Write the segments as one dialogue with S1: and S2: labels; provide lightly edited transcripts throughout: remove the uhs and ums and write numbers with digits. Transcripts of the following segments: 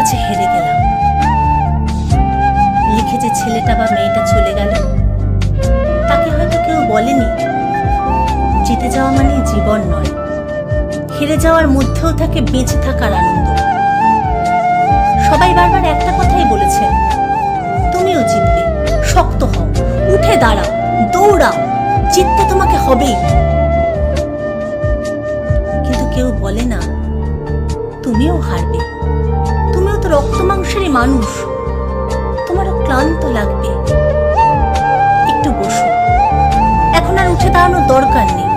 S1: কাছে হেরে গেলাম। লিখে যে ছেলেটা বা মেয়েটা চলে গেল, তাকে হয়তো কেউ বলেনি জিতে যাওয়া মানে জীবন নয়, হেরে যাওয়ার মধ্যেও থাকে বেঁচে থাকার আনন্দ। সবাই বারবার একটা কথাই বলেছেন, তুমিও জিতবে, শক্ত হও, উঠে দাঁড়াও, দৌড়াও, জিততে তোমাকে হবেই। কিন্তু কেউ বলে না তুমিও হারবে, তুমিও তো রক্ত মাংসেরই মানুষ, তোমারও ক্লান্ত লাগবে, একটু বসো, এখন আর উঠে দাঁড়ানোর দরকার নেই,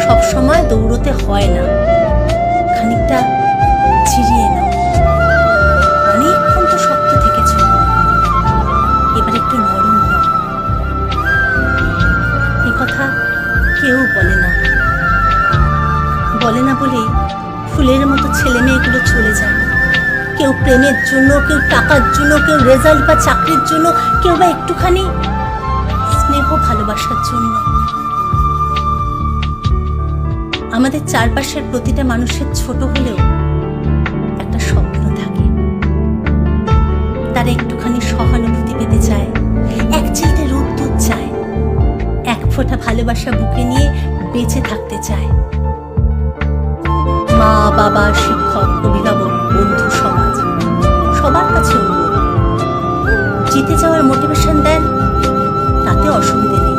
S1: সব সময় দৌড়তে হয় না, খানিকটা জিরিয়ে নাও, অনেকক্ষণ তো শক্ত থেকেছ, এবার একটু নরম হও। এ কথা কেউ বলে না, বলে না বলেই ফুলের মতো ছেলে মেয়েগুলো চলে যায়। কেউ প্রেমের জন্য, কেউ টাকার জন্য, কেউ রেজাল্ট বা চাকরির জন্য, কেউ বা একটুখানি স্নেহ ভালোবাসার জন্য। আমাদের চারপাশের প্রতিটা মানুষের ছোট হলেও একটা স্বপ্ন থাকে, তারা একটুখানি সহানুভূতি পেতে চায়, এক চিলতে রোদ্দুর চায়, এক ফোঁটা ভালোবাসা বুকে নিয়ে বেঁচে থাকতে চায়। মা, বাবা, শিক্ষক, অভিভাবক, বন্ধু, সমাজ, সবার কাছে অনুরোধ, জিতে যাওয়ার মোটিভেশন দেন, তাতে অসুবিধে নেই,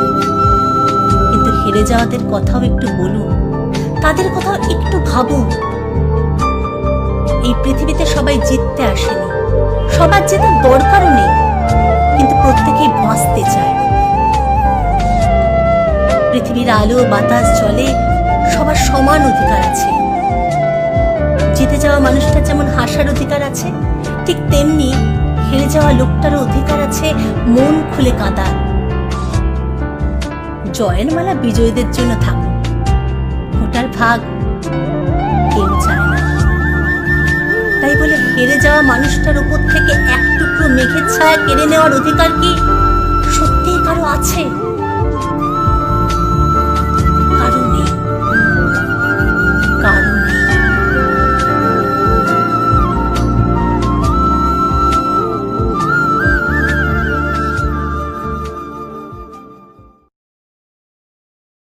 S1: কিন্তু হেরে যাওয়াদের কথাও একটু বলুন, তাদের কথাও একটু ভাবুন। এই পৃথিবীতে সবাই জিততে আসেনি, সবার জেতার দরকারও নেই, কিন্তু প্রত্যেকেই বাঁচতে চায়। পৃথিবীর আলো, বাতাস, জলে সবার সমান অধিকার আছে। জিতে যাওয়া মানুষটার যেমন হাসার অধিকার আছে, ঠিক তেমনি হেরে যাওয়া লোকটারও অধিকার আছে মন খুলে কাঁদার। জয়ের মালা বিজয়ীদের জন্য থাকুক, ওটার ভাগ কেউ চায় না। তাই বলে হেরে যাওয়া মানুষটার উপর থেকে এক টুকরো মেঘের ছায়া কেড়ে নেওয়ার অধিকার কি সত্যিই কারো আছে?